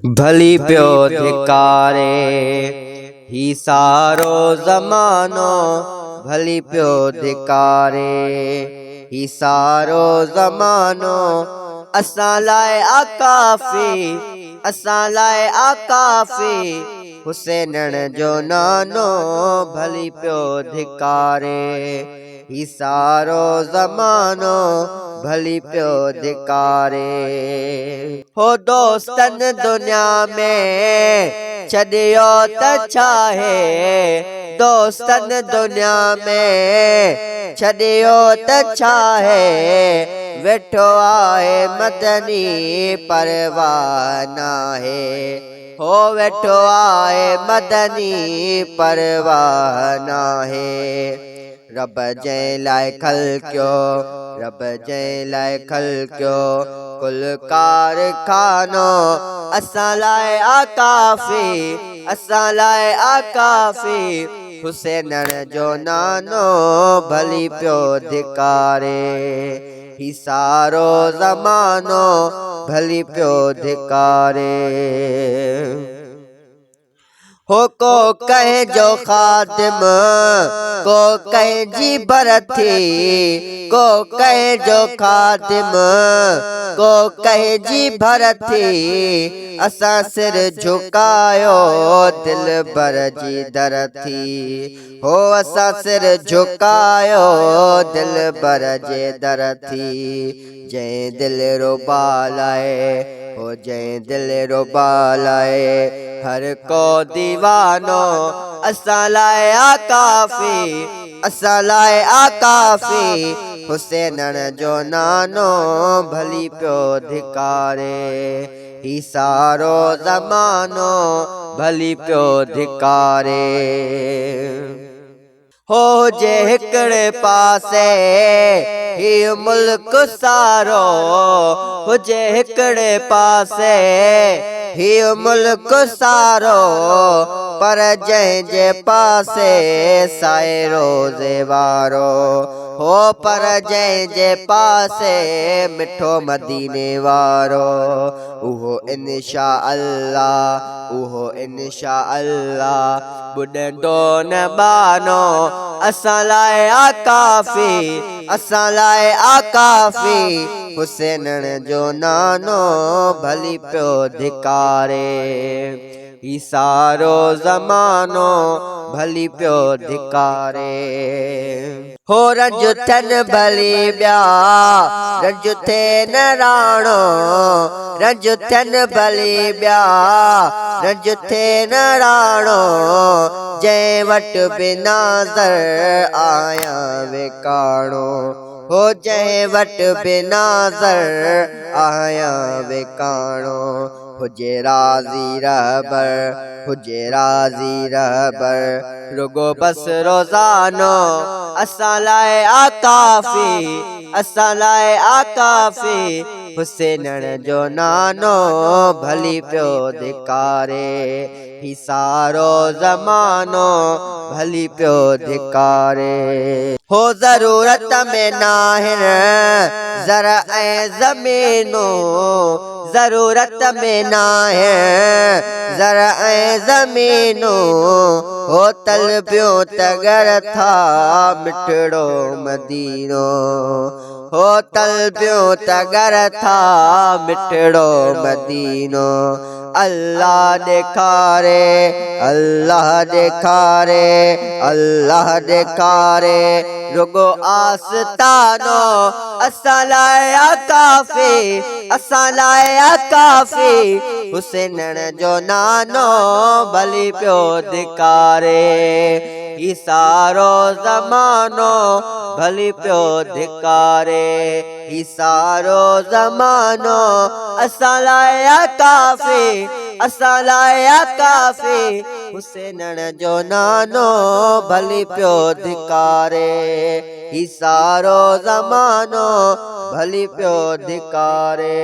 भली प्यो धिकारे ही सारो ज़मानो, भली प्यो धिकारे ही सारो ज़मानो। असां लाइ आकाफ़ी, असां लाइ आकाफ़ी, हुसैनण जो नानो भली प्यो धिकारे ही सारो ज़मानो, भली प्यो धिकारे। हो दोस्तन दुनिया में छॾियो त छाहे, दोस्तन दुनिया में छॾियो त छाहे, वेठो आहे मदनी परवाह नाहे, हो वेठो आहे मदनी परवाह नाहे। रब जंहिं लाइ खलकियो, रब जंहिं लाइ खलकियो कुल कारखानो, असां लाइ आकाफ़ी, असां लाइ आकाफ़ी, हुसैनण जो नानो भली प्यो धिकारे ही सारो ज़मानो, भली प्यो धिकारे। हो को कंहिंजो ख़ादिम, को कंहिंजी भरथी, को कंहिंजो ख़ादिम, को कंहिंजी भरथी, असां सिर झुकायो दिलबर जी दर थी, हो असां सिर झुकायो दिलबर जे दर थी। जंहिं दिल रुबा लाए, हो जंहिं दिल रुबा लाए, हर को दीवानो, असां लाइ आकाफ़ी, असां लाइ आकाफ़ी, हुसैनण जो नानो भली प्यो धिकारे ही सारो ज़मानो, भली प्यो धिकारे। हो जे हिकिड़े पासे ही मुल्क सारो, हुजे हिकिड़े पासे ही मुल्क सारो, पर जंहिंजे पासे साए रोज़े वारो, हो पर जंहिंजे पासे मिठो मदीने वारो, उहो इंशा अल्लाह, उहो इंशा अल्लाह ॿुधंदो न बानो। असां लाइ आकाफ़ी, असां लाइ आकाफ़ी, हुसैनण जो नानो भली प्यो धिकारे ही सारो ज़मानो, भली प्यो धिकारे। हो रंज थियनि भली ॿिया, रंज थिए न राणो, रंज थियनि भली ॿिया, रंज थिए न राणो, जंहिं वटि बि नाज़र आयां विकाणो, हो जंहिं वटि बि नाज़र आयां विकाणो। हुजे राज़ी रहबर, हुजे राज़ी रहबर, रुगो बस रोज़ानो, असां लाइ आकाफ़ी, असां लाइ आकाफ़ी, हुसैनण जो नानो भली प्यो धिकारे ही सारो ज़मानो, भली प्यो धिकारे। हो ज़रूरत में नाहिन ज़र ऐं ज़मीनो, ज़रूरत में नाहे ज़र ऐं ज़मीनो, हो तलबियो तगर था मिठड़ो मदीनो, हो तलबियो तगर था मिठड़ो मदीनो। अल्लाह ॾेखारे, अल्लाह ॾेखारे, अल्लाह ॾेखारे, रुगो आस्तानो, असां लाइ आकाफ़ी, असां लाइ आकाफ़ी, हुसैनण जो नानो भली प्यो धिकारे ही सारो ज़मानो, भली प्यो धिकारे ही सारो ज़मानो। असां लाइ आकाफ़ी, असां लाइ आकाफ़ी, हुसैनण जो नानो भली प्यो धिकारे ही सारो ज़मानो, भली प्यो धिकारे।